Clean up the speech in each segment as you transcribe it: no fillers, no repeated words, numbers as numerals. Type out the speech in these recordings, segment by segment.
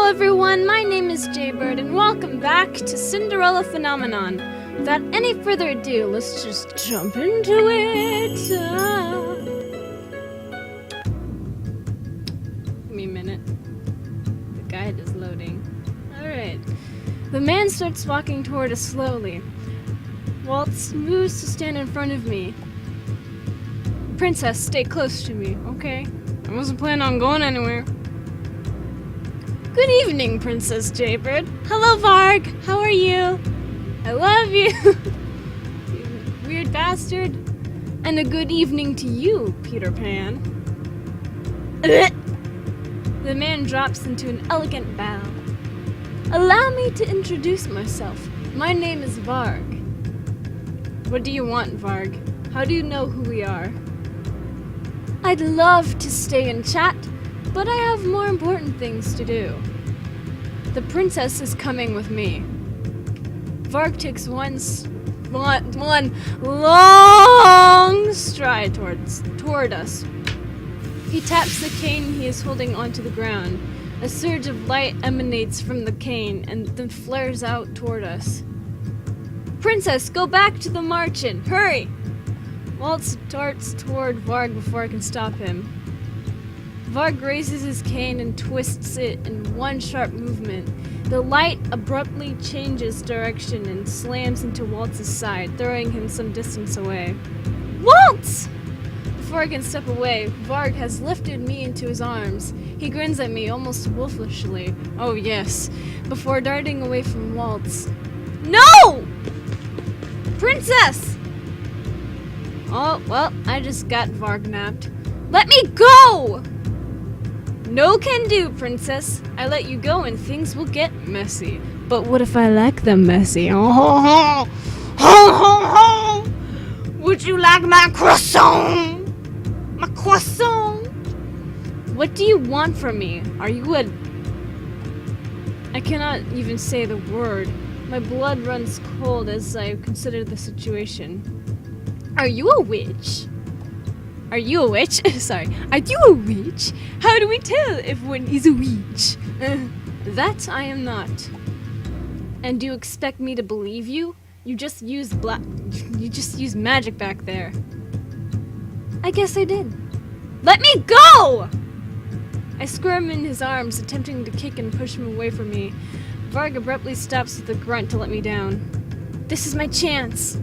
Hello everyone, my name is Jaybird and welcome back to Cinderella Phenomenon. Without any further ado, let's just jump into it. Give me a minute. The guide is loading. Alright. The man starts walking toward us slowly. Waltz moves to stand in front of me. Princess, stay close to me, okay? I wasn't planning on going anywhere. Good evening, Princess Jaybird. Hello, Varg. How are you? I love you. You weird bastard. And a good evening to you, Peter Pan. The man drops into an elegant bow. Allow me to introduce myself. My name is Varg. What do you want, Varg? How do you know who we are? I'd love to stay and chat, but I have more important things to do. The princess is coming with me. Varg takes one long stride toward us. He taps the cane he is holding onto the ground. A surge of light emanates from the cane and then flares out toward us. Princess, go back to the marchen! Hurry! Waltz darts toward Varg before I can stop him. Varg raises his cane and twists it in one sharp movement. The light abruptly changes direction and slams into Waltz's side, throwing him some distance away. Waltz! Before I can step away, Varg has lifted me into his arms. He grins at me almost wolfishly. Oh yes, before darting away from Waltz. No! Princess! Oh, well, I just got Varg napped. Let me go! No can do, Princess. I let you go and things will get messy. But what if I like them messy? Oh, ho, ho, ho, ho. Would you like my croissant? My croissant? What do you want from me? Are you a... I cannot even say the word. My blood runs cold as I consider the situation. Are you a witch? Are you a witch? Sorry. Are you a witch? How do we tell if one is a witch? That I am not. And do you expect me to believe you? You just used magic back there. I guess I did. Let me go! I squirm in his arms, attempting to kick and push him away from me. Varg abruptly stops with a grunt to let me down. This is my chance.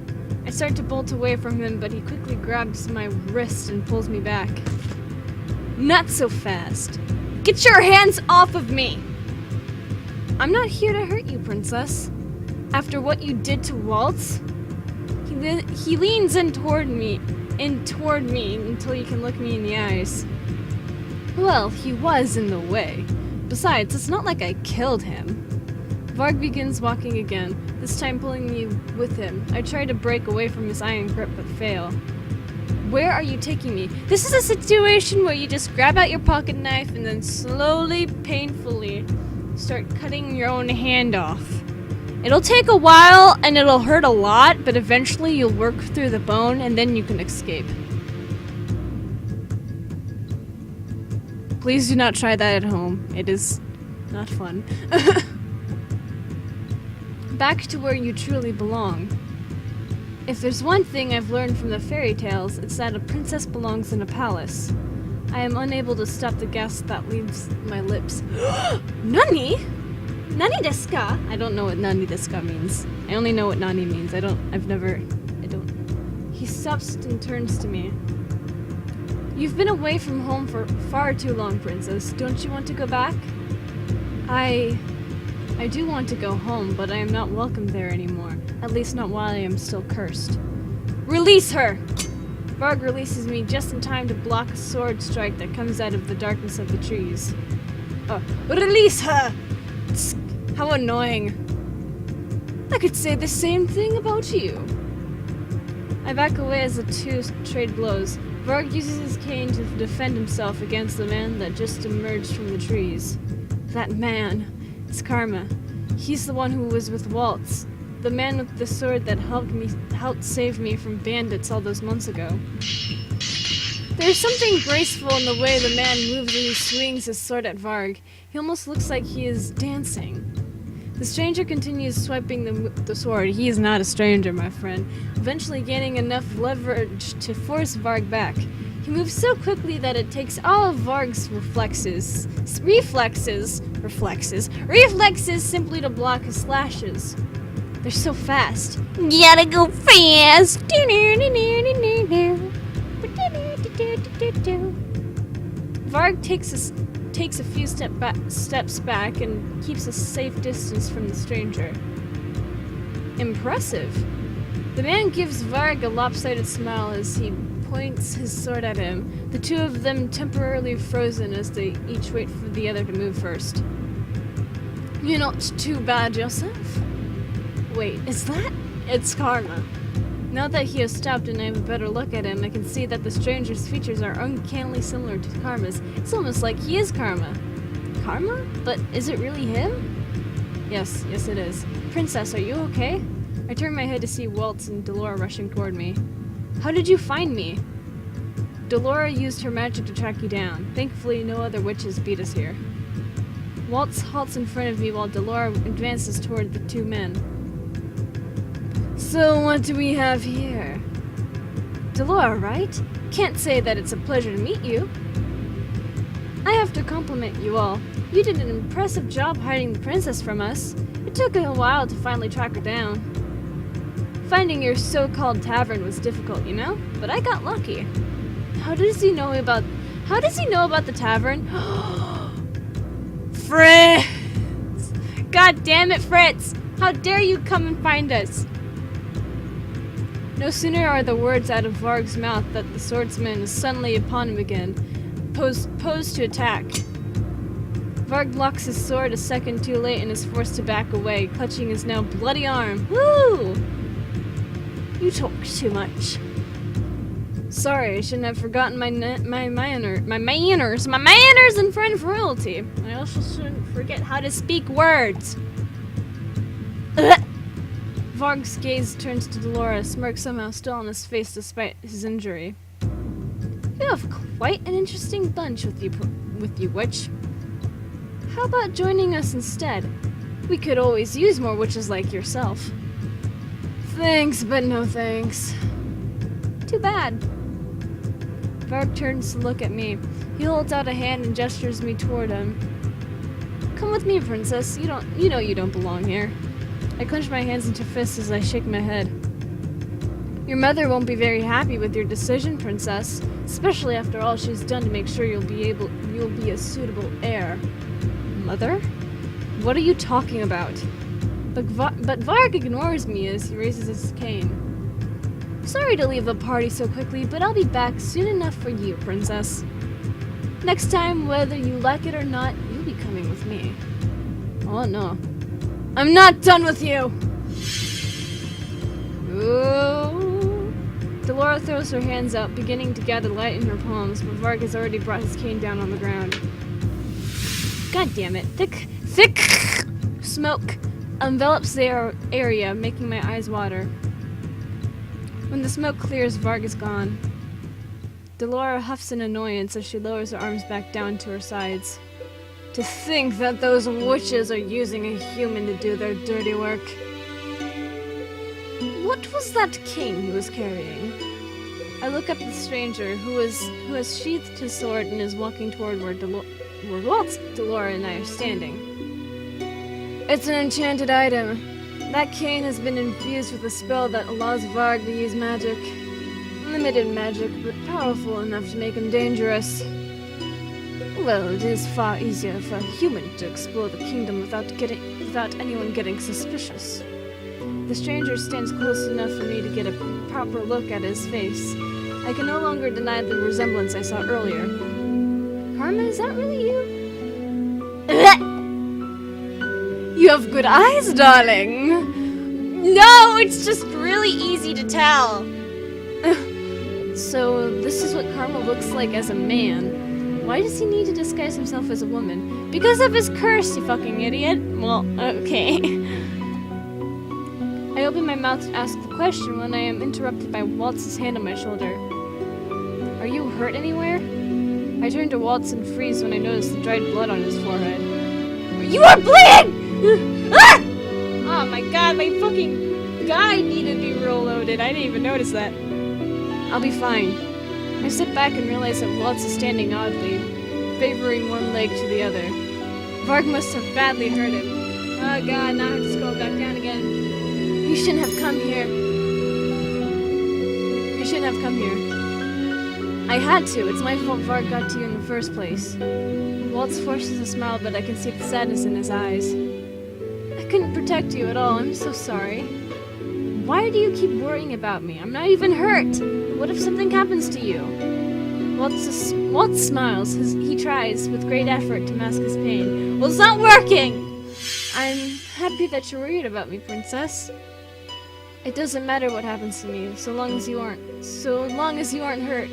I start to bolt away from him, but he quickly grabs my wrist and pulls me back. Not so fast. Get your hands off of me! I'm not here to hurt you, Princess. After what you did to Waltz, he leans in toward me until he can look me in the eyes. Well, he was in the way. Besides, it's not like I killed him. Varg begins walking again, this time pulling me with him. I try to break away from his iron grip but fail. Where are you taking me? This is a situation where you just grab out your pocket knife and then slowly, painfully start cutting your own hand off. It'll take a while and it'll hurt a lot, but eventually you'll work through the bone and then you can escape. Please do not try that at home. It is not fun. Back to where you truly belong. If there's one thing I've learned from the fairy tales, it's that a princess belongs in a palace. I am unable to stop the gasp that leaves my lips. Nani? Nani desu ka? I don't know what nani desu ka means. I only know what nani means. I don't. He stops and turns to me. You've been away from home for far too long, Princess. Don't you want to go back? I do want to go home, but I am not welcome there anymore. At least not while I am still cursed. Release her! Varg releases me just in time to block a sword strike that comes out of the darkness of the trees. Release her! How annoying. I could say the same thing about you. I back away as the two trade blows. Varg uses his cane to defend himself against the man that just emerged from the trees. That man. It's Karma. He's the one who was with Waltz. The man with the sword that helped save me from bandits all those months ago. There's something graceful in the way the man moves when he swings his sword at Varg. He almost looks like he is dancing. The stranger continues swiping the sword. He is not a stranger, my friend, eventually gaining enough leverage to force Varg back. He moves so quickly that it takes all of Varg's reflexes simply to block his slashes. They're so fast. Gotta go fast. Varg takes a few steps back and keeps a safe distance from the stranger. Impressive. The man gives Varg a lopsided smile as he points his sword at him, the two of them temporarily frozen as they each wait for the other to move first. You're not too bad yourself. Wait, is that? It's Karma. Now that he has stopped and I have a better look at him, I can see that the stranger's features are uncannily similar to Karma's. It's almost like he is Karma. Karma? But is it really him? Yes it is. Princess, are you okay? I turn my head to see Waltz and Delora rushing toward me. How did you find me? Delora used her magic to track you down. Thankfully, no other witches beat us here. Waltz halts in front of me while Delora advances toward the two men. So what do we have here? Delora, right? Can't say that it's a pleasure to meet you. I have to compliment you all. You did an impressive job hiding the princess from us. It took a while to finally track her down. Finding your so-called tavern was difficult, you know? But I got lucky. How does he know about the tavern? Fritz! God damn it, Fritz! How dare you come and find us? No sooner are the words out of Varg's mouth that the swordsman is suddenly upon him again, posed to attack. Varg locks his sword a second too late and is forced to back away, clutching his now bloody arm. Woo! You talk too much. Sorry, I shouldn't have forgotten my manners in front of royalty. I also shouldn't forget how to speak words. Varg's gaze turns to Delora, a smirk somehow still on his face despite his injury. You have quite an interesting bunch with you, witch. How about joining us instead? We could always use more witches like yourself. Thanks, but no thanks. Too bad. Varg turns to look at me. He holds out a hand and gestures me toward him. Come with me, princess. You know you don't belong here. I clench my hands into fists as I shake my head. Your mother won't be very happy with your decision, princess, especially after all she's done to make sure you'll be a suitable heir. Mother? What are you talking about? But Varg ignores me as he raises his cane. Sorry to leave the party so quickly, but I'll be back soon enough for you, princess. Next time, whether you like it or not, you'll be coming with me. Oh no. I'm not done with you! Ooh. Delora throws her hands up, beginning to gather light in her palms, but Varg has already brought his cane down on the ground. God damn it. Thick smoke envelops the area, making my eyes water. When the smoke clears, Varg is gone. Delora huffs in annoyance as she lowers her arms back down to her sides. To think that those witches are using a human to do their dirty work. What was that cane he was carrying? I look up at the stranger, who has sheathed his sword and is walking toward where Waltz, Delora, and I are standing. It's an enchanted item. That cane has been infused with a spell that allows Varg to use magic. Limited magic, but powerful enough to make him dangerous. Well, it is far easier for a human to explore the kingdom without anyone getting suspicious. The stranger stands close enough for me to get a proper look at his face. I can no longer deny the resemblance I saw earlier. Karma, is that really you? You have good eyes, darling. No, it's just really easy to tell. So, this is what Karma looks like as a man. Why does he need to disguise himself as a woman? Because of his curse, you fucking idiot. Well, okay. I open my mouth to ask the question when I am interrupted by Waltz's hand on my shoulder. Are you hurt anywhere? I turn to Waltz and freeze when I notice the dried blood on his forehead. You are bleeding! Ah! Oh my god, my fucking guy needed to be reloaded. I didn't even notice that. I'll be fine. I sit back and realize that Waltz is standing oddly, favoring one leg to the other. Varg must have badly hurt him. Oh god, now I have to scroll back down again. You shouldn't have come here. You shouldn't have come here. I had to. It's my fault Varg got to you in the first place. Waltz forces a smile, but I can see the sadness in his eyes. I couldn't protect you at all. I'm so sorry. Why do you keep worrying about me? I'm not even hurt. What if something happens to you? Waltz smiles. He tries, with great effort, to mask his pain. Well, it's not working! I'm happy that you're worried about me, Princess. It doesn't matter what happens to me, so long as you aren't hurt.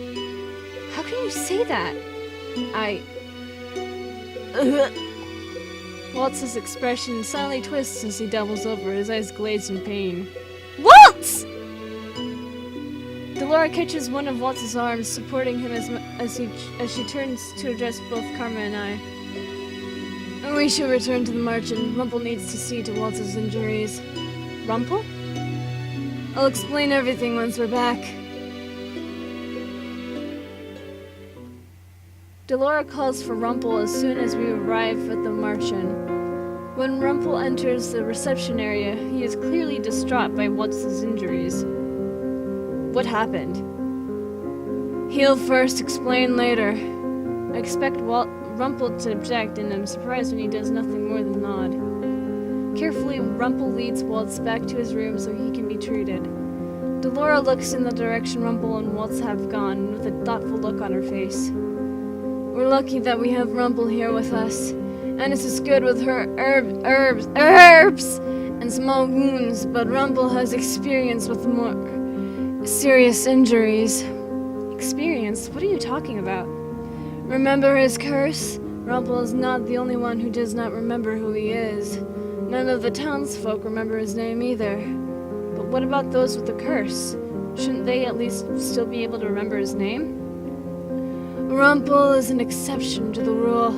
How can you say that? Waltz's expression suddenly twists as he doubles over, his eyes glazed in pain. Waltz! Delora catches one of Waltz's arms, supporting him as she turns to address both Karma and I. We should return to the march, and Rumple needs to see to Waltz's injuries. Rumple? I'll explain everything once we're back. Delora calls for Rumple as soon as we arrive at the Marchen. When Rumple enters the reception area, he is clearly distraught by Waltz's injuries. What happened? He'll first, explain later. I expect Rumple to object, and I'm surprised when he does nothing more than nod. Carefully, Rumple leads Waltz back to his room so he can be treated. Delora looks in the direction Rumple and Waltz have gone, with a thoughtful look on her face. We're lucky that we have Rumple here with us. Anis is good with her herbs and small wounds, but Rumple has experience with more serious injuries. Experience? What are you talking about? Remember his curse? Rumple is not the only one who does not remember who he is. None of the townsfolk remember his name either. But what about those with the curse? Shouldn't they at least still be able to remember his name? Rumple is an exception to the rule,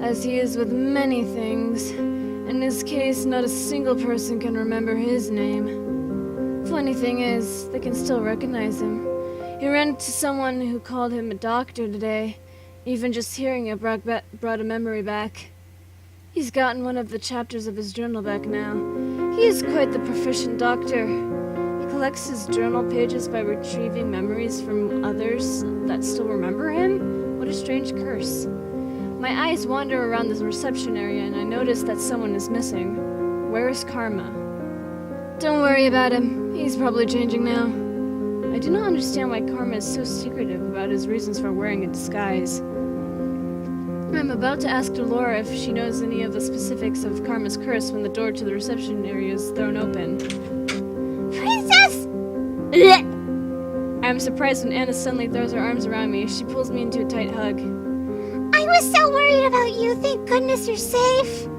as he is with many things. In his case, not a single person can remember his name. Funny thing is, they can still recognize him. He ran into someone who called him a doctor today. Even just hearing it brought a memory back. He's gotten one of the chapters of his journal back now. He is quite the proficient doctor. He collects his journal pages by retrieving memories from others that still remember him? What a strange curse. My eyes wander around this reception area and I notice that someone is missing. Where is Karma? Don't worry about him. He's probably changing now. I do not understand why Karma is so secretive about his reasons for wearing a disguise. I'm about to ask Delora if she knows any of the specifics of Karma's curse when the door to the reception area is thrown open. Princess! I am surprised when Anna suddenly throws her arms around me. She pulls me into a tight hug. I was so worried about you. Thank goodness you're safe.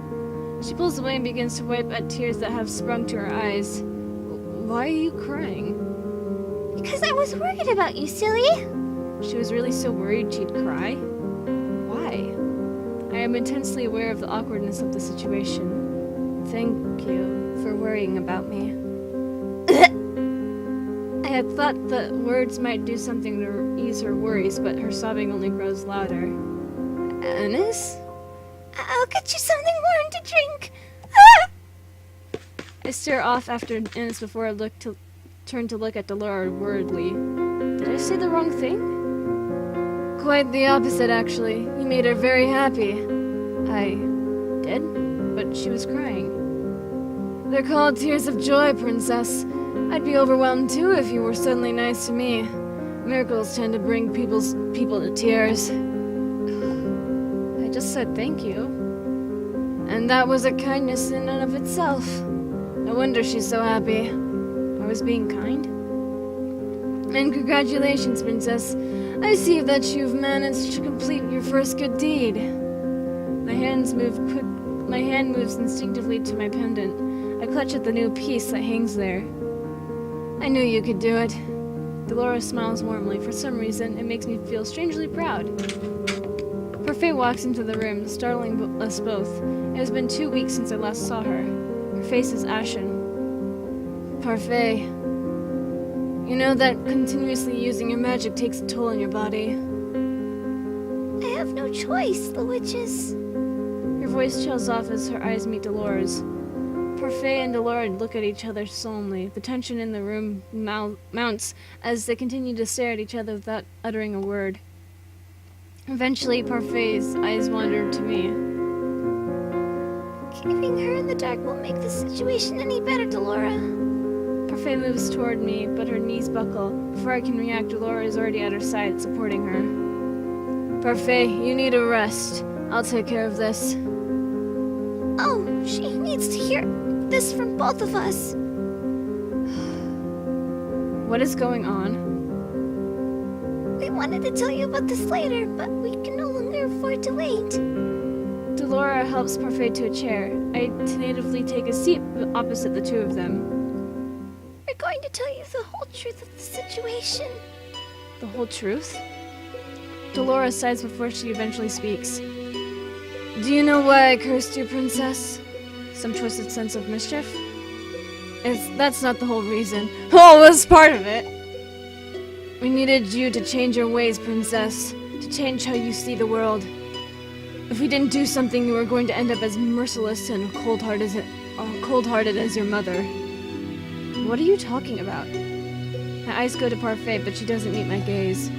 She pulls away and begins to wipe at tears that have sprung to her eyes. Why are you crying? Because I was worried about you, silly. She was really so worried she'd cry? Why? I am intensely aware of the awkwardness of the situation. Thank you for worrying about me. I had thought that words might do something to ease her worries, but her sobbing only grows louder. Anis? I'll get you something warm to drink. I stare off after Anis before I turn to look at Delora worriedly. Did I say the wrong thing? Quite the opposite, actually. You made her very happy. I did? But she was crying. They're called tears of joy, Princess. I'd be overwhelmed too if you were suddenly nice to me. Miracles tend to bring people to tears. I just said thank you. And that was a kindness in and of itself. No wonder she's so happy. I was being kind. And congratulations, Princess. I see that you've managed to complete your first good deed. My hand moves instinctively to my pendant. I clutch at the new piece that hangs there. I knew you could do it. Dolores smiles warmly. For some reason, it makes me feel strangely proud. Parfait walks into the room, startling us both. It has been 2 weeks since I last saw her. Her face is ashen. Parfait, you know that continuously using your magic takes a toll on your body. I have no choice, the witches. Her voice trails off as her eyes meet Dolores'. Parfait and Dolores look at each other solemnly. The tension in the room mounts as they continue to stare at each other without uttering a word. Eventually, Parfait's eyes wander to me. Keeping her in the dark won't make the situation any better, Delora. Parfait moves toward me, but her knees buckle. Before I can react, Dolores is already at her side, supporting her. Parfait, you need a rest. I'll take care of this. Oh, she needs to hear this from both of us. What is going on? We wanted to tell you about this later, but we can no longer afford to wait. Delora helps Parfait to a chair. I tentatively take a seat opposite the two of them. We're going to tell you the whole truth of the situation. The whole truth? Delora sighs before she eventually speaks. Do you know why I cursed you, Princess? Some twisted sense of mischief? That's not the whole reason. Oh, it was part of it! We needed you to change your ways, Princess. To change how you see the world. If we didn't do something, you were going to end up as merciless and cold-hearted as your mother. What are you talking about? My eyes go to Parfait, but she doesn't meet my gaze.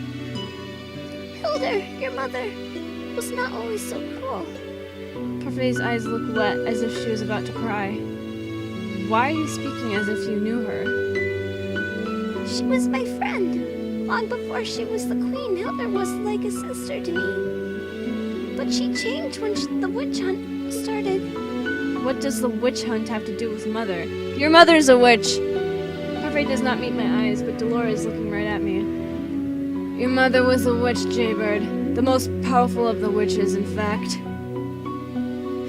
Hilda, your mother, was not always so cruel. Parfait's eyes look wet, as if she was about to cry. Why are you speaking as if you knew her? She was my friend. Long before she was the queen, Hilda was like a sister to me. But she changed when the witch hunt started. What does the witch hunt have to do with Mother? Your mother's a witch! Parfait does not meet my eyes, but Dolores is looking right at me. Your mother was a witch, Jaybird. The most powerful of the witches, in fact.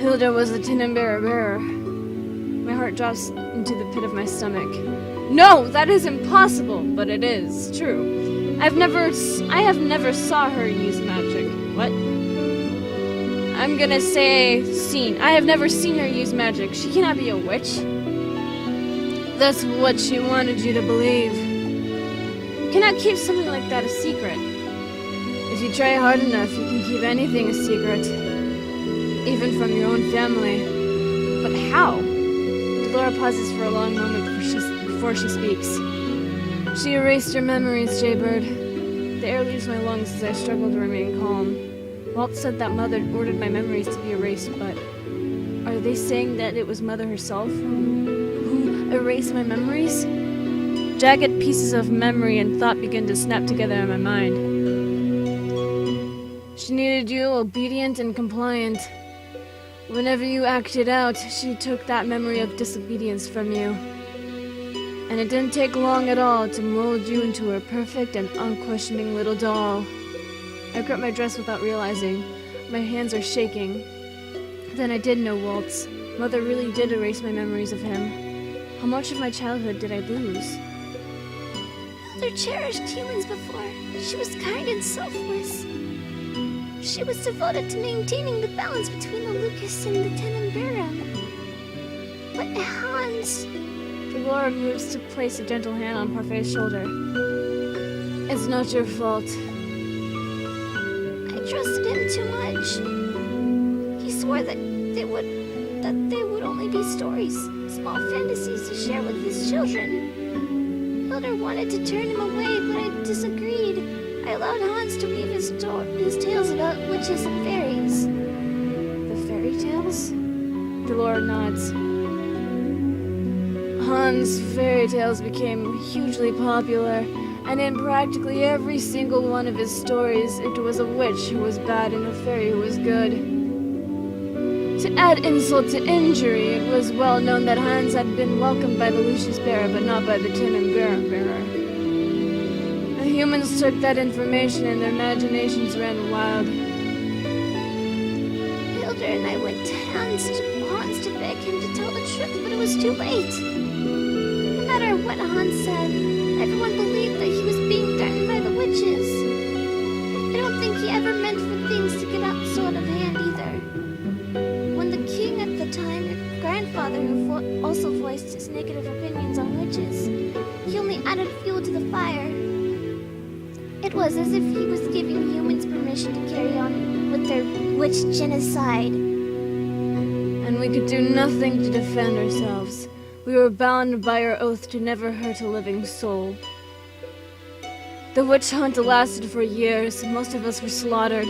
Hilda was a bearer. My heart drops into the pit of my stomach. No, that is impossible, but it is true. I have never saw her use magic. What? I'm gonna say seen. I have never seen her use magic. She cannot be a witch. That's what she wanted you to believe. You cannot keep something like that a secret. If you try hard enough, you can keep anything a secret. Even from your own family. But how? Delora pauses for a long moment before she speaks. She erased your memories, Jaybird. The air leaves my lungs as I struggle to remain calm. Walt said that Mother ordered my memories to be erased, but are they saying that it was Mother herself who erased my memories? Jagged pieces of memory and thought begin to snap together in my mind. She needed you obedient and compliant. Whenever you acted out, she took that memory of disobedience from you. And it didn't take long at all to mold you into her perfect and unquestioning little doll. I grip my dress without realizing. My hands are shaking. Then I did know Waltz. Mother really did erase my memories of him. How much of my childhood did I lose? Mother cherished humans before. She was kind and selfless. She was devoted to maintaining the balance between the Lucas and the Tenenbaum. But Hans... Delora moves to place a gentle hand on Parfait's shoulder. It's not your fault. I trusted him too much. He swore that they would only be stories, small fantasies to share with his children. Hilda wanted to turn him away, but I disagreed. I allowed Hans to weave his tales about witches and fairies. The fairy tales? Delora nods. Hans' fairy tales became hugely popular, and in practically every single one of his stories, it was a witch who was bad and a fairy who was good. To add insult to injury, it was well known that Hans had been welcomed by the Lucius Bearer, but not by the Tenenbaum bearer. The humans took that information and their imaginations ran wild. Hilda and I went to Hans to beg him to tell the truth, but it was too late. No matter what Hans said, Everyone believed that he was being threatened by the witches. I don't think he ever meant for things to get out so out of hand either. When the king at the time, your grandfather, who also voiced his negative opinions on witches, he only added fuel to the fire. It was as if he was giving humans permission to carry on with their witch genocide. And we could do nothing to defend ourselves. We were bound by our oath to never hurt a living soul. The witch hunt lasted for years. Most of us were slaughtered.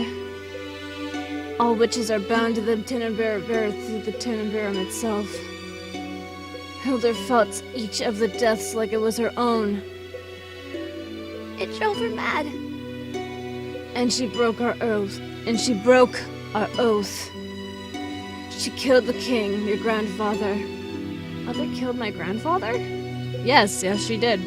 All witches are bound to the Cinderella through the Cinderella itself. Hilda felt each of the deaths like it was her own. It drove her mad. And she broke our oath. She killed the king, your grandfather. Mother killed my grandfather? Yes, she did.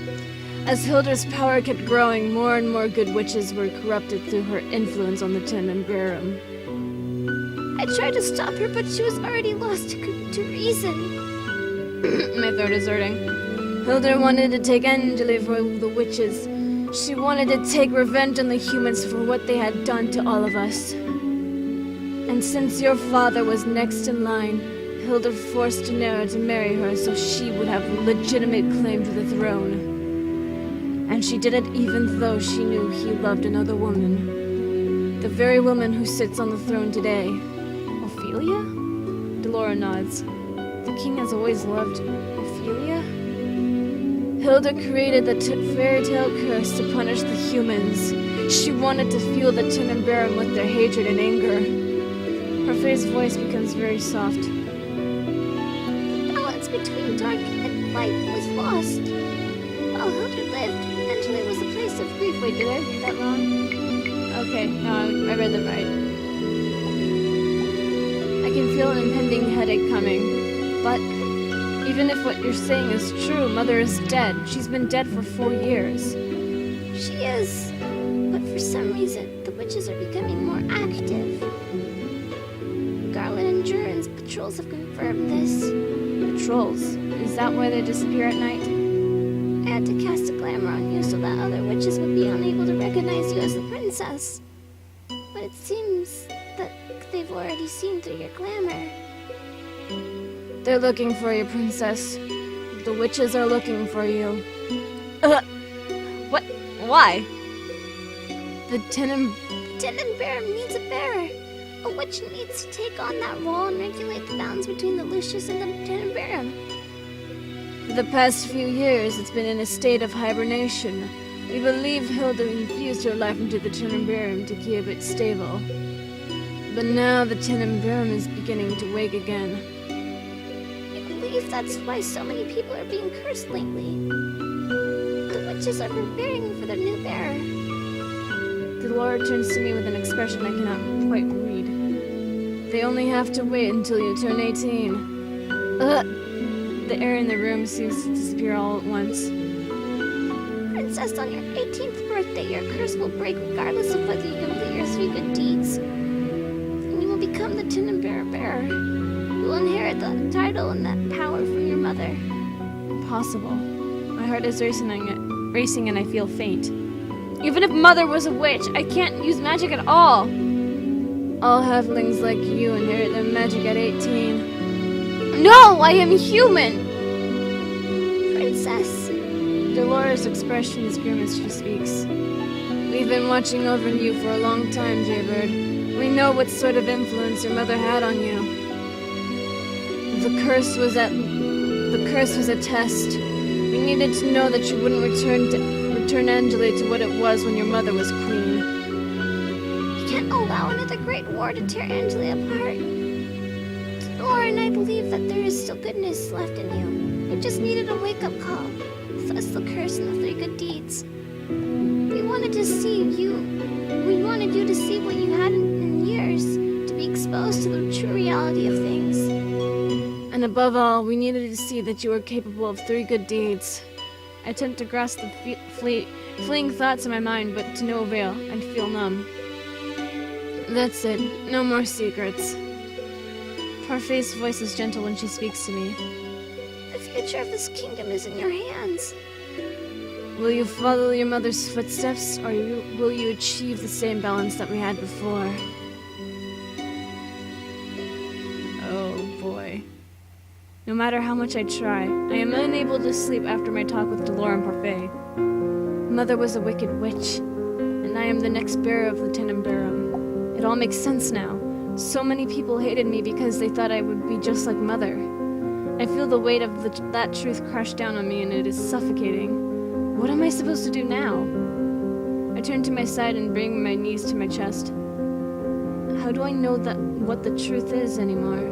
As Hilda's power kept growing, more and more good witches were corrupted through her influence on the Cinderella. I tried to stop her, but she was already lost to reason. My throat is hurting. Hilda wanted to take Angela for the witches. She wanted to take revenge on the humans for what they had done to all of us. And since your father was next in line, Hilda forced Daenerys to marry her so she would have legitimate claim to the throne. And she did it even though she knew he loved another woman. The very woman who sits on the throne today. Ophelia? Delora nods. The king has always loved Ophelia? Hilda created the fairy tale curse to punish the humans. She wanted to fuel the Cinderella with their hatred and anger. Her face voice becomes very soft. The balance between dark and light was lost. While Hilda lived, Angela was a place of grief. Wait, did I read that wrong? Okay, no, I read that right. I can feel an impending headache coming, but even if what you're saying is true, Mother is dead. She's been dead for 4 years. She is, but for some reason, the witches are becoming more active. Garland and Durin's patrols have confirmed this. Patrols? Is that why they disappear at night? I had to cast a glamour on you so that other witches would be unable to recognize you as the princess. But it seems that they've already seen through your glamour. They're looking for you, princess. The witches are looking for you. What? Why? The Cinderella needs a bearer. A witch needs to take on that role and regulate the balance between the Lucius and the Cinderella. For the past few years, it's been in a state of hibernation. We believe Hilda infused her life into the Cinderella to keep it stable. But now the Cinderella is beginning to wake again. I believe that's why so many people are being cursed lately. The witches are preparing for their new bearer. The Lord turns to me with an expression I cannot quite read. They only have to wait until you turn 18. The air in the room seems to disappear all at once. Princess, on your 18th birthday, your curse will break regardless of whether you complete your 3 good deeds. And you will become the Cinderella bearer. You will inherit the title and that power from your mother. Impossible. My heart is racing and I feel faint. Even if Mother was a witch, I can't use magic at all. All halflings like you inherit their magic at 18. No, I am human! Princess. Dolores' expression is grim as she speaks. We've been watching over you for a long time, Jaybird. We know what sort of influence your mother had on you. The curse was a test. We needed to know that you wouldn't return Angela to what it was when your mother was queen. You can't allow another great war to tear Angela apart. Laura and I believe that there is still goodness left in you. You just needed a wake-up call. Thus the curse and the 3 good deeds. We wanted you to see what you hadn't in years, to be exposed to the true reality of things. And above all, we needed to see that you were capable of 3 good deeds. I attempt to grasp the fleeing thoughts in my mind, but to no avail. I feel numb. That's it. No more secrets. Parfait's voice is gentle when she speaks to me. The future of this kingdom is in your hands. Will you follow your mother's footsteps, or will you achieve the same balance that we had before? Oh boy. No matter how much I try, I am unable to sleep after my talk with Delora and Parfait. Mother was a wicked witch, and I am the next bearer of Lieutenant Barham. It all makes sense now. So many people hated me because they thought I would be just like Mother. I feel the weight of that truth crash down on me, and it is suffocating. What am I supposed to do now? I turn to my side and bring my knees to my chest. How do I know what the truth is anymore?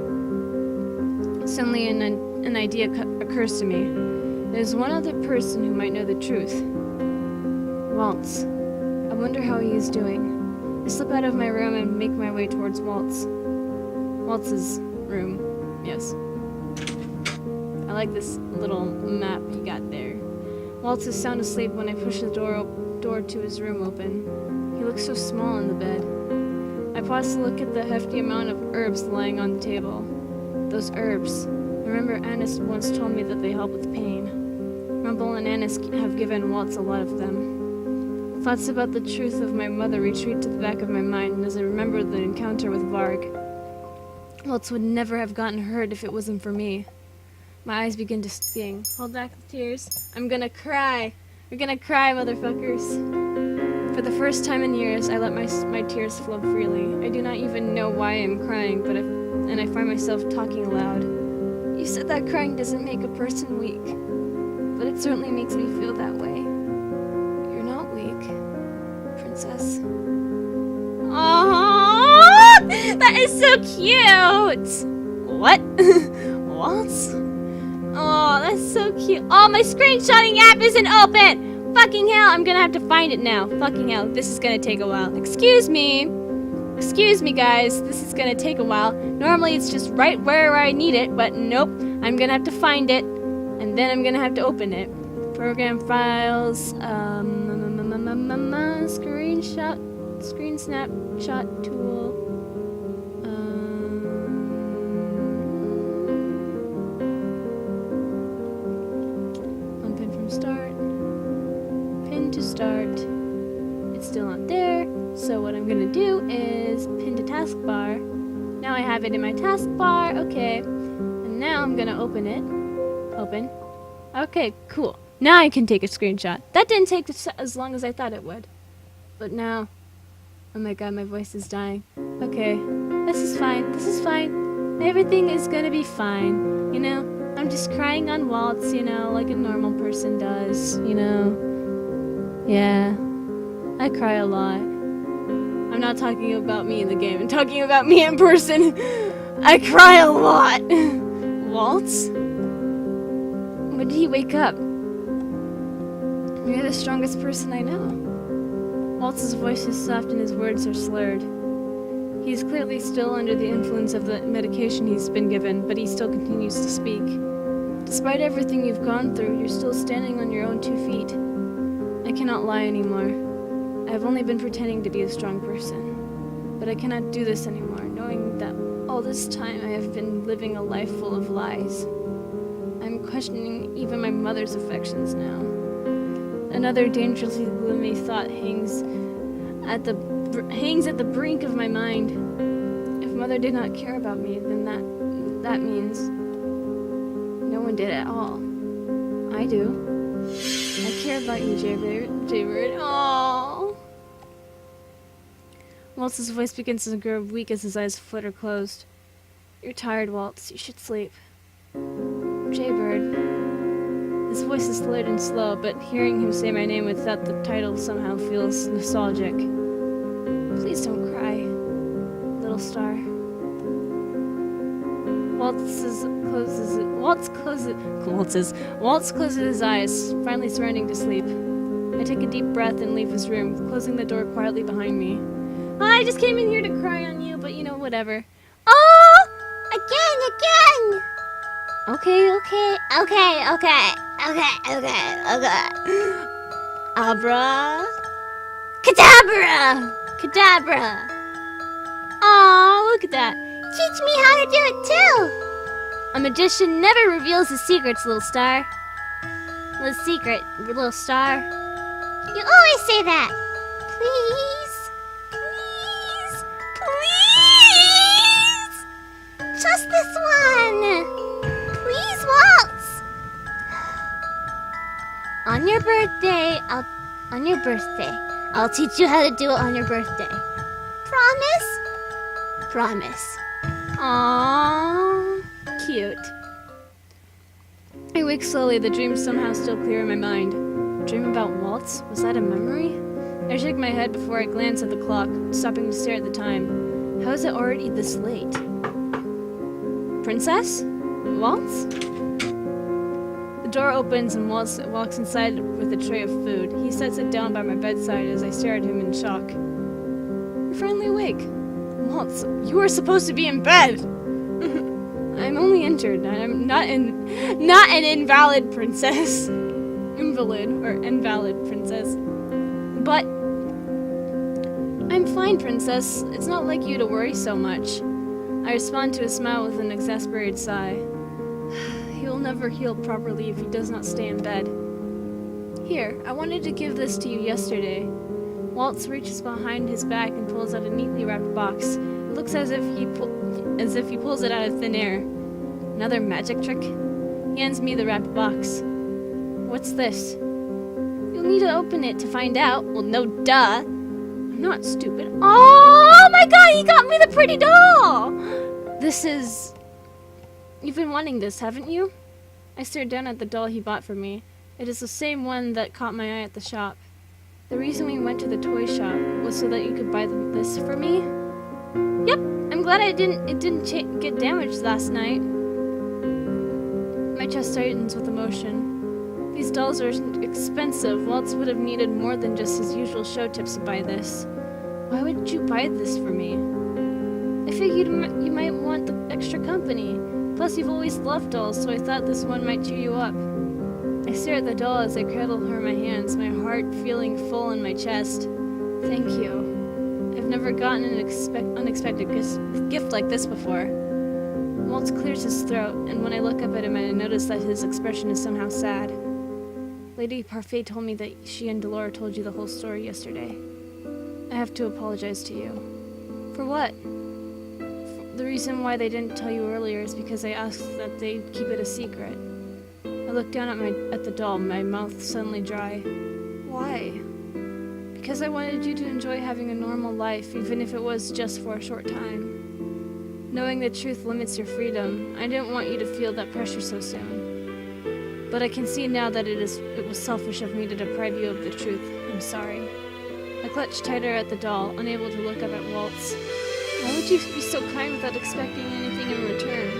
Suddenly an idea occurs to me. There's one other person who might know the truth. Waltz. I wonder how he is doing. I slip out of my room and make my way towards Waltz's room. Yes. I like this little map he got there. Waltz is sound asleep when I push the door to his room open. He looks so small in the bed. I pause to look at the hefty amount of herbs lying on the table. Those herbs. I remember Annis once told me that they help with pain. Rumble and Annis have given Waltz a lot of them. Thoughts about the truth of my mother retreat to the back of my mind as I remember the encounter with Varg. Waltz would never have gotten hurt if it wasn't for me. My eyes begin to sting. Hold back the tears. I'm gonna cry. We're gonna cry, motherfuckers. For the first time in years, I let my tears flow freely. I do not even know why I'm crying, and I find myself talking aloud. You said that crying doesn't make a person weak, but it certainly makes me feel that way. You're not weak, princess. Aww, that is so cute. What? Waltz? Oh, that's so cute. Oh, my screenshotting app isn't open. Fucking hell, I'm gonna have to find it now. Fucking hell, this is gonna take a while. Excuse me, guys. This is gonna take a while. Normally, it's just right where I need it, but nope. I'm gonna have to find it, and then I'm gonna have to open it. Program files, screen snapshot tool. Unpin from start. Pin to start. It's still not there. So what I'm gonna do is pin to taskbar. Now I have it in my taskbar. Okay. And now I'm gonna open it. Open. Okay, cool. Now I can take a screenshot. That didn't take as long as I thought it would. But now, oh my god, my voice is dying. Okay, this is fine. This is fine. Everything is gonna be fine. You know, I'm just crying on Waltz, you know, like a normal person does, you know. Yeah, I cry a lot. I'm not talking about me in the game. I'm talking about me in person. I cry a lot. Waltz? When did he wake up? You're the strongest person I know. Waltz's voice is soft and his words are slurred. He is clearly still under the influence of the medication he's been given, but he still continues to speak. Despite everything you've gone through, you're still standing on your own 2 feet. I cannot lie anymore. I have only been pretending to be a strong person. But I cannot do this anymore, knowing that all this time I have been living a life full of lies. I'm questioning even my mother's affections now. Another dangerously gloomy thought hangs at the brink of my mind. If Mother did not care about me, then that means no one did at all. I do. I care about you, Jaybird. Aww. Waltz's voice begins to grow weak as his eyes flutter closed. You're tired, Waltz. You should sleep. Jaybird. His voice is slurred and slow, but hearing him say my name without the title somehow feels nostalgic. Please don't cry, little star. Waltz closes his eyes, finally surrendering to sleep. I take a deep breath and leave his room, closing the door quietly behind me. I just came in here to cry on you, but you know, whatever. Oh! Again! Okay. Abra. Cadabra. Aw, look at that. Teach me how to do it too! A magician never reveals his secrets, little star. The secret, little star. You always say that. Please. Please. Please. Just this one. Please, Waltz. On your birthday, I'll teach you how to do it on your birthday. Promise? Promise. Aww, cute. I wake slowly, the dream somehow still clear in my mind. Dream about Waltz? Was that a memory? I shake my head before I glance at the clock, stopping to stare at the time. How is it already this late? Princess? Waltz? The door opens and Waltz walks inside with a tray of food. He sets it down by my bedside as I stare at him in shock. You're finally awake. Waltz, you were supposed to be in bed! I'm only injured. I'm not an invalid princess. Invalid or invalid princess. But I'm fine, princess. It's not like you to worry so much. I respond to a smile with an exasperated sigh. He will never heal properly if he does not stay in bed. Here, I wanted to give this to you yesterday. Waltz reaches behind his back and pulls out a neatly wrapped box. It looks as if he pulls it out of thin air. Another magic trick? He hands me the wrapped box. What's this? You'll need to open it to find out. Well, no duh. I'm not stupid. Oh my god, he got me the pretty doll! This is... You've been wanting this, haven't you? I stared down at the doll he bought for me. It is the same one that caught my eye at the shop. The reason we went to the toy shop was so that you could buy this for me? Yep, I'm glad it didn't get damaged last night. My chest tightens with emotion. These dolls are expensive. Waltz would have needed more than just his usual show tips to buy this. Why would you buy this for me? I figured you might want the extra company. Plus, you've always loved dolls, so I thought this one might cheer you up. I stare at the doll as I cradle her in my hands, my heart feeling full in my chest. Thank you. I've never gotten an unexpected gift like this before. Waltz clears his throat, and when I look up at him, I notice that his expression is somehow sad. Lady Parfait told me that she and Delora told you the whole story yesterday. I have to apologize to you. For what? The reason why they didn't tell you earlier is because I asked that they keep it a secret. I look down at the doll, my mouth suddenly dry. Why? Because I wanted you to enjoy having a normal life, even if it was just for a short time. Knowing the truth limits your freedom, I didn't want you to feel that pressure so soon. But I can see now that it was selfish of me to deprive you of the truth. I'm sorry. I clutched tighter at the doll, unable to look up at Waltz. Why would you be so kind without expecting anything in return?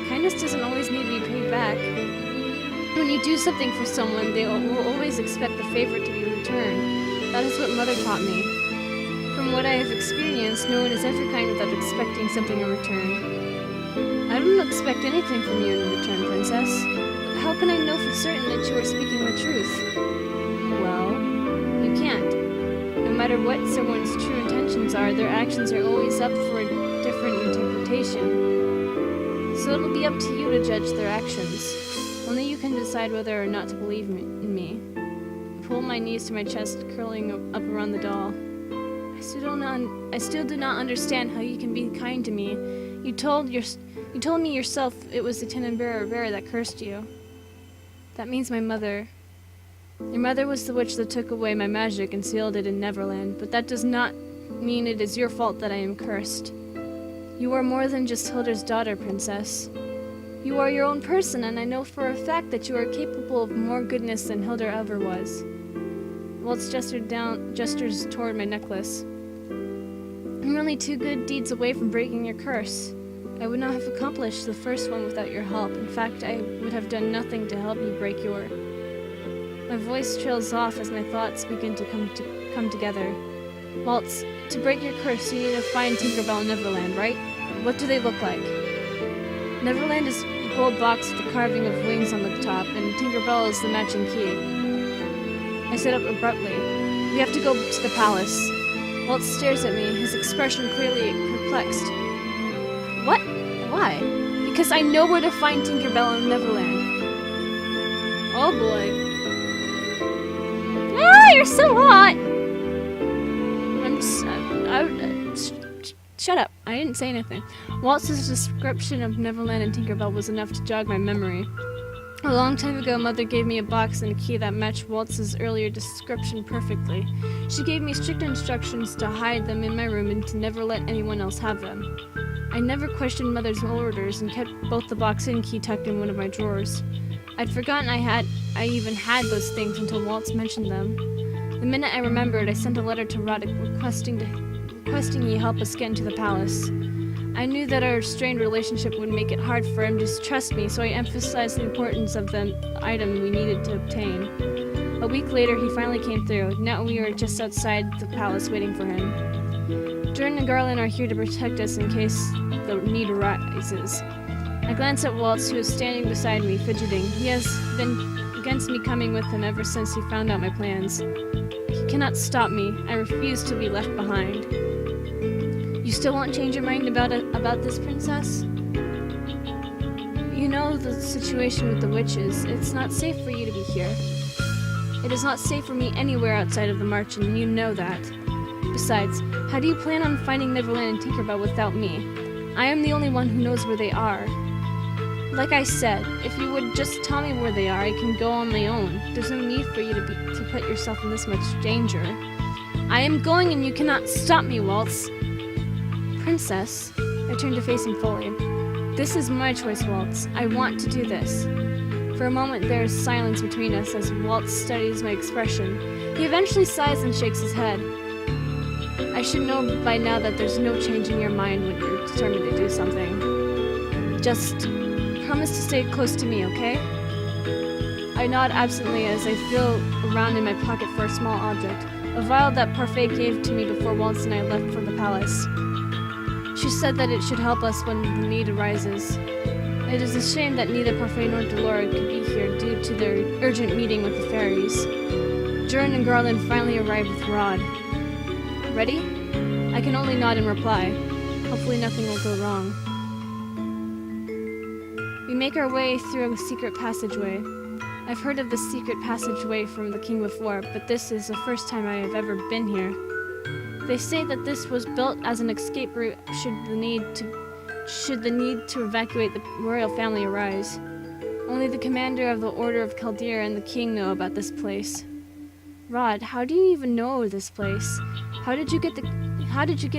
Kindness doesn't always need to be paid back. When you do something for someone, they will always expect the favor to be returned. That is what Mother taught me. From what I have experienced, no one is ever kind without expecting something in return. I don't expect anything from you in return, Princess. But how can I know for certain that you are speaking the truth? Well, you can't. No matter what someone's true intentions are, their actions are always up for a different interpretation. So it'll be up to you to judge their actions. Only you can decide whether or not to believe in me. I pull my knees to my chest, curling up around the doll. I still do not understand how you can be kind to me. You told me yourself it was the Cinderella bear that cursed you. That means my mother. Your mother was the witch that took away my magic and sealed it in Neverland, but that does not mean it is your fault that I am cursed. You are more than just Hilda's daughter, Princess. You are your own person, and I know for a fact that you are capable of more goodness than Hilda ever was. Waltz gestures toward my necklace. I'm only 2 good deeds away from breaking your curse. I would not have accomplished the first one without your help. In fact, I would have done nothing to help you break your... My voice trails off as my thoughts begin to come together. Waltz, to break your curse, you need to find Tinkerbell and Neverland, right? What do they look like? Neverland is the gold box with the carving of wings on the top, and Tinkerbell is the matching key. I sit up abruptly. We have to go to the palace. Waltz stares at me, his expression clearly perplexed. What? Why? Because I know where to find Tinkerbell in Neverland. Oh boy. Ah, you're so hot! Shut up. I didn't say anything. Waltz's description of Neverland and Tinkerbell was enough to jog my memory. A long time ago, Mother gave me a box and a key that matched Waltz's earlier description perfectly. She gave me strict instructions to hide them in my room and to never let anyone else have them. I never questioned Mother's orders and kept both the box and key tucked in one of my drawers. I'd forgotten I even had those things until Waltz mentioned them. The minute I remembered, I sent a letter to Rod requesting he help us get into the palace. I knew that our strained relationship would make it hard for him to trust me, so I emphasized the importance of the item we needed to obtain. A week later, he finally came through. Now we are just outside the palace waiting for him. Jordan and Garland are here to protect us in case the need arises. I glanced at Waltz, who was standing beside me, fidgeting. He has been against me coming with him ever since he found out my plans. He cannot stop me. I refuse to be left behind. You still won't change your mind about this, princess? You know the situation with the witches. It's not safe for you to be here. It is not safe for me anywhere outside of the march, and you know that. Besides, how do you plan on finding Neverland and Tinkerbell without me? I am the only one who knows where they are. Like I said, if you would just tell me where they are, I can go on my own. There's no need for you to put yourself in this much danger. I am going and you cannot stop me, Waltz. Princess, I turned to face him fully. This is my choice, Waltz. I want to do this. For a moment there is silence between us as Waltz studies my expression. He eventually sighs and shakes his head. I should know by now that there's no change in your mind when you're determined to do something. Just promise to stay close to me, okay? I nod absently as I feel around in my pocket for a small object, a vial that Parfait gave to me before Waltz and I left for the palace. She said that it should help us when the need arises. It is a shame that neither Parfait nor Delora could be here due to their urgent meeting with the fairies. Jordan and Garland finally arrived with Rod. Ready? I can only nod in reply. Hopefully nothing will go wrong. We make our way through a secret passageway. I've heard of this secret passageway from the king before, but this is the first time I have ever been here. They say that this was built as an escape route should the need to evacuate the royal family arise. Only the commander of the Order of Chaldea and the king know about this place. Rod, how do you even know this place? How did you get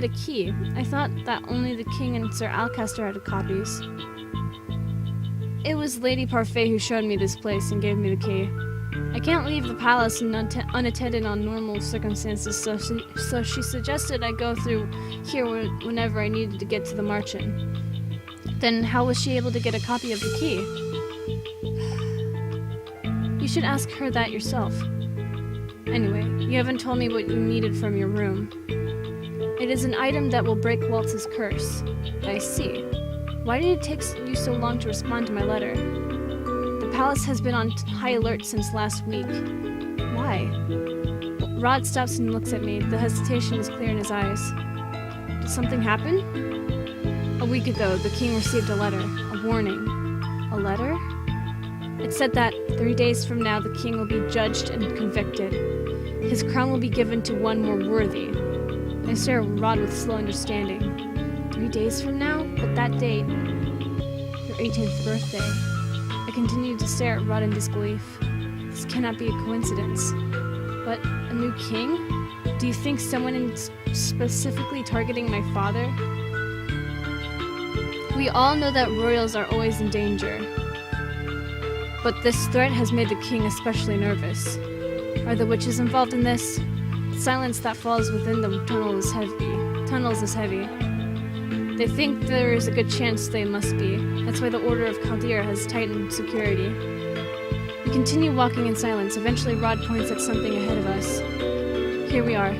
a key? I thought that only the king and Sir Alcaster had copies. It was Lady Parfait who showed me this place and gave me the key. I can't leave the palace unattended on normal circumstances, so she suggested I go through here whenever I needed to get to the march-in. Then how was she able to get a copy of the key? You should ask her that yourself. Anyway, you haven't told me what you needed from your room. It is an item that will break Waltz's curse. I see. Why did it take you so long to respond to my letter? The palace has been on high alert since last week. Why? Rod stops and looks at me. The hesitation is clear in his eyes. Did something happen? A week ago, the king received a letter. A warning. A letter? It said that 3 days from now the king will be judged and convicted. His crown will be given to one more worthy. I stare at Rod with slow understanding. 3 days from now? But that date... Your 18th birthday. I continue to stare at Rod in disbelief. This cannot be a coincidence. But a new king? Do you think someone is specifically targeting my father? We all know that royals are always in danger. But this threat has made the king especially nervous. Are the witches involved in this? The silence that falls within the tunnels is heavy. They think there is a good chance they must be. That's why the Order of Chaldea has tightened security. We continue walking in silence. Eventually Rod points at something ahead of us. Here we are.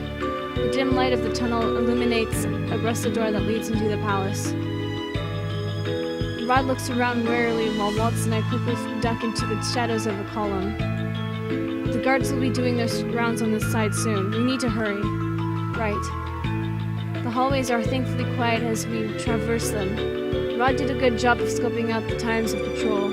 The dim light of the tunnel illuminates a rusted door that leads into the palace. Rod looks around warily while Waltz and I quickly duck into the shadows of a column. The guards will be doing their rounds on this side soon. We need to hurry. Right. The hallways are thankfully quiet as we traverse them. Rod did a good job of scoping out the times of patrol.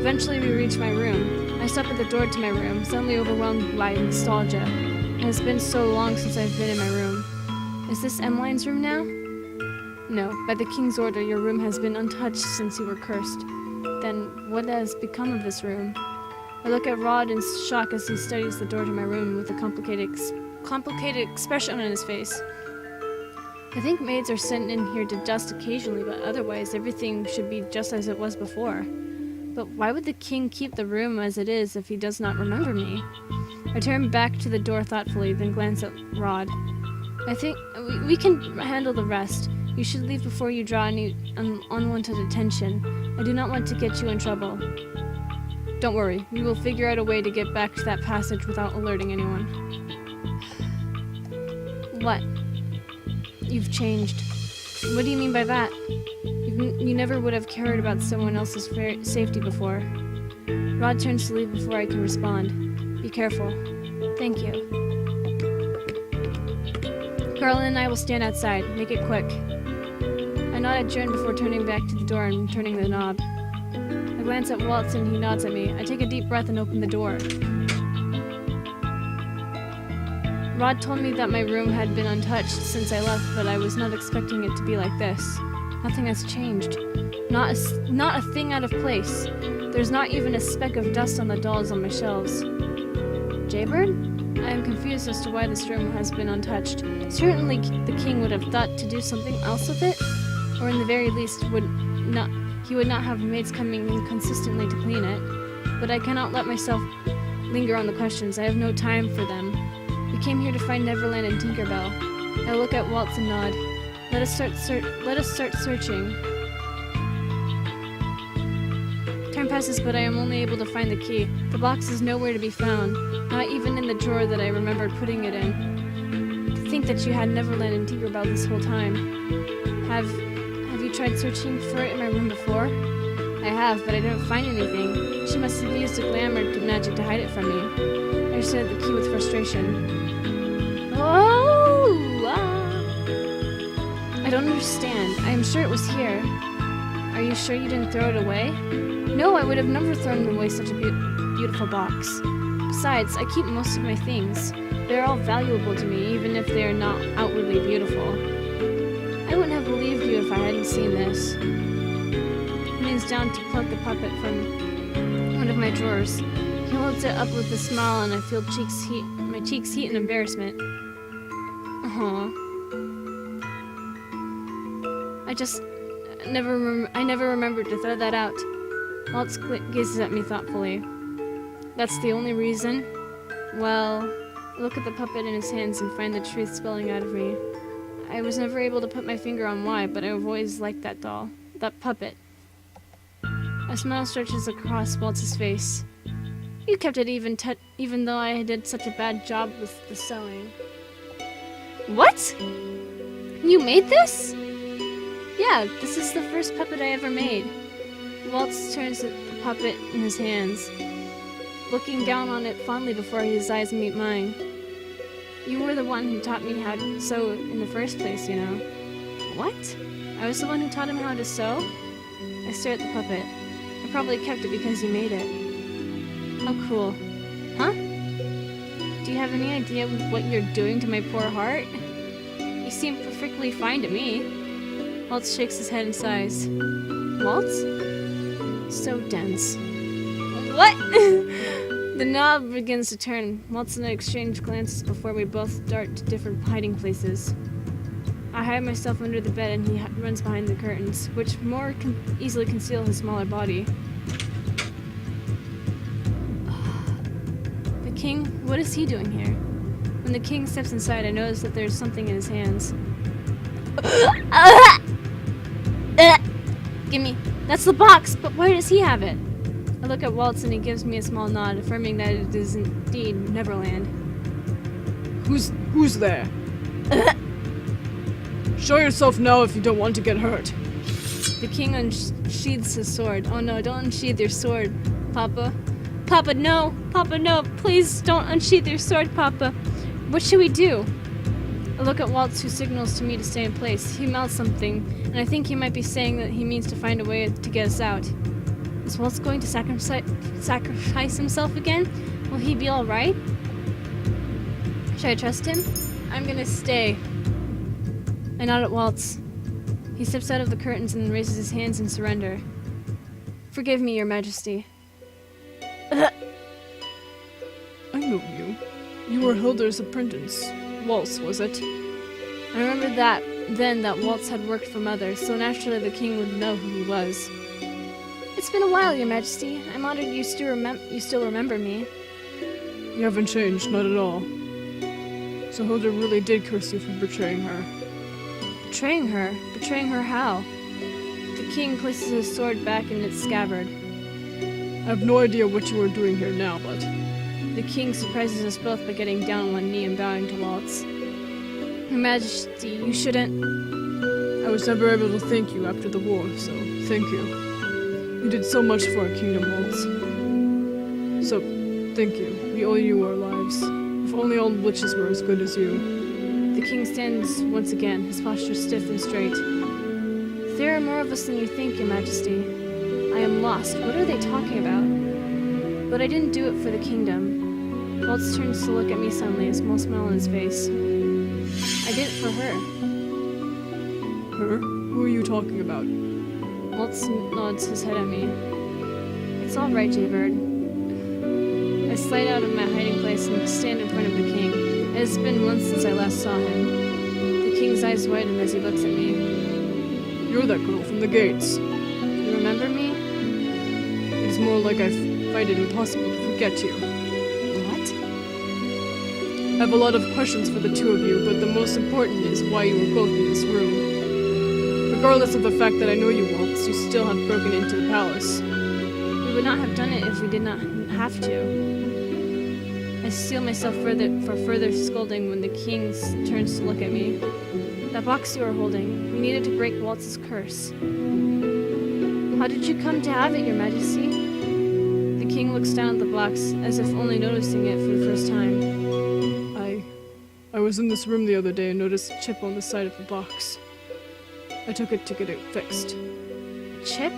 Eventually we reach my room. I I stop at the door to my room, suddenly overwhelmed by nostalgia. It has been so long since I've been in my room. Is this Emmeline's room now? No. By the king's order, your room has been untouched since you were cursed. Then, what has become of this room? I look at Rod in shock as he studies the door to my room with a complicated expression on his face. I think maids are sent in here to dust occasionally, but otherwise everything should be just as it was before. But why would the king keep the room as it is if he does not remember me? I turn back to the door thoughtfully, then glance at Rod. I think we can handle the rest. You should leave before you draw any unwanted attention. I do not want to get you in trouble. Don't worry, we will figure out a way to get back to that passage without alerting anyone. What? You've changed. What do you mean by that? You never would have cared about someone else's safety before. Rod turns to leave before I can respond. Be careful. Thank you. Carlin and I will stand outside. Make it quick. I nod at Jern before turning back to the door and turning the knob. I glance at Waltz and he nods at me. I take a deep breath and open the door. Rod told me that my room had been untouched since I left, but I was not expecting it to be like this. Nothing has changed. Not a thing out of place. There's not even a speck of dust on the dolls on my shelves. Jaybird? I am confused as to why this room has been untouched. Certainly the king would have thought to do something else with it, or in the very least he would not have maids coming in consistently to clean it. But I cannot let myself linger on the questions. I have no time for them. We came here to find Neverland and Tinkerbell. I look at Waltz and nod. Let us start searching. Time passes, but I am only able to find the key. The box is nowhere to be found, not even in the drawer that I remembered putting it in. To think that you had Neverland and Tinkerbell this whole time. Have you tried searching for it in my room before? I have, but I didn't find anything. She must have used a glamour magic to hide it from me. I stared at the key with frustration. I don't understand. I am sure it was here. Are you sure you didn't throw it away? No, I would have never thrown away such a beautiful box. Besides, I keep most of my things. They're all valuable to me, even if they are not outwardly beautiful. I wouldn't have believed you if I hadn't seen this. He leans down to pluck the puppet from one of my drawers. He holds it up with a smile, and I feel my cheeks heat in embarrassment. I never remembered to throw that out. Waltz gazes at me thoughtfully. That's the only reason? Well, I look at the puppet in his hands and find the truth spilling out of me. I was never able to put my finger on why, but I've always liked that doll. That puppet. A smile stretches across Waltz's face. You kept it even though I did such a bad job with the sewing. What? You made this? Yeah, this is the first puppet I ever made. Waltz turns at the puppet in his hands, looking down on it fondly before his eyes meet mine. You were the one who taught me how to sew in the first place, you know. What? I was the one who taught him how to sew? I stare at the puppet. I probably kept it because you made it. How cool. Huh? Do you have any idea what you're doing to my poor heart? You seem perfectly fine to me. Waltz shakes his head and sighs. Waltz? So dense. What? The knob begins to turn. Waltz and I exchange glances before we both dart to different hiding places. I hide myself under the bed and he runs behind the curtains, which more easily conceal his smaller body. The king? What is he doing here? When the king steps inside, I notice that there's something in his hands. Gimme. That's the box, but where does he have it? I look at Waltz and he gives me a small nod, affirming that it is indeed Neverland. Who's there? Show yourself now if you don't want to get hurt. The king unsheathes his sword. Oh no, don't unsheath your sword, Papa. Papa, no! Papa, no! Please don't unsheath your sword, Papa. What should we do? I look at Waltz, who signals to me to stay in place. He mouths something, and I think he might be saying that he means to find a way to get us out. Is Waltz going to sacrifice himself again? Will he be alright? Should I trust him? I'm gonna stay. I nod at Waltz. He steps out of the curtains and raises his hands in surrender. Forgive me, Your Majesty. I know you. You were Hilda's apprentice. Waltz, was it? I remembered that Waltz had worked for Mother, so naturally the king would know who he was. It's been a while, Your Majesty. I'm honored you still remember me. You haven't changed, not at all. So Hilda really did curse you for betraying her. Betraying her? Betraying her how? The king places his sword back in its scabbard. I have no idea what you are doing here now, but... The king surprises us both by getting down on one knee and bowing to Waltz. Your Majesty, you shouldn't... I was never able to thank you after the war, so thank you. You did so much for our kingdom, Waltz. So, thank you. We owe you our lives. If only all witches were as good as you. The king stands once again, his posture stiff and straight. There are more of us than you think, Your Majesty. I am lost. What are they talking about? But I didn't do it for the kingdom. Waltz turns to look at me suddenly, a small smile on his face. I did it for her. Her? Who are you talking about? Waltz nods his head at me. It's all right, Jaybird. I slide out of my hiding place and stand in front of the king. It has been months since I last saw him. The king's eyes widen as he looks at me. You're that girl from the gates. You remember me? It is more like I find it impossible to forget you. What? I have a lot of questions for the two of you, but the most important is why you were both in this room. Regardless of the fact that I know you, Waltz, you still have broken into the palace. We would not have done it if we did not have to. I steel myself for further scolding when the king turns to look at me. That box you are holding, we needed to break Waltz's curse. How did you come to have it, Your Majesty? The king looks down at the box, as if only noticing it for the first time. I was in this room the other day and noticed a chip on the side of the box. I took it to get it fixed. Chip?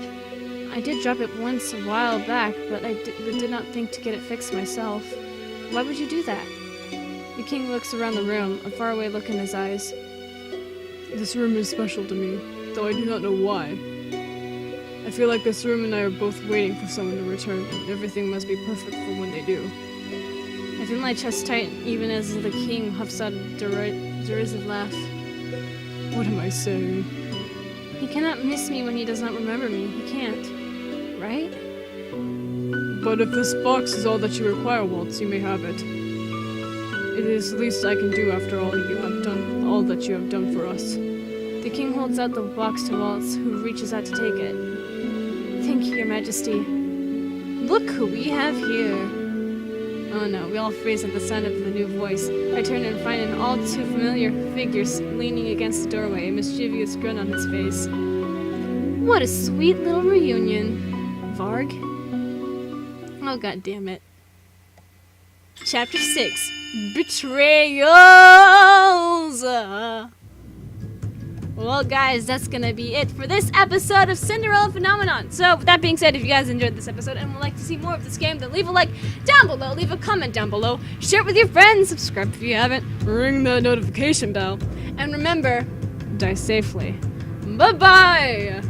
I did drop it once a while back, but I did not think to get it fixed myself. Why would you do that? The king looks around the room, a faraway look in his eyes. This room is special to me, though I do not know why. I feel like this room and I are both waiting for someone to return, and everything must be perfect for when they do. I feel my chest tighten, even as the king huffs out a derisive laugh. What am I saying? He cannot miss me when he does not remember me. He can't. Right? But if this box is all that you require, Waltz, you may have it. It is the least I can do after all that you have done for us. The king holds out the box to Waltz, who reaches out to take it. Thank you, Your Majesty. Look who we have here. Oh no, we all freeze at the sound of the new voice. I turn and find an all too familiar figure leaning against the doorway, a mischievous grin on his face. What a sweet little reunion. Varg? Oh, god damn it. Chapter 6. Betrayals! Well, guys, that's gonna be it for this episode of Cinderella Phenomenon. So, with that being said, if you guys enjoyed this episode and would like to see more of this game, then leave a like down below, leave a comment down below, share it with your friends, subscribe if you haven't, ring the notification bell, and remember, die safely. Bye-bye!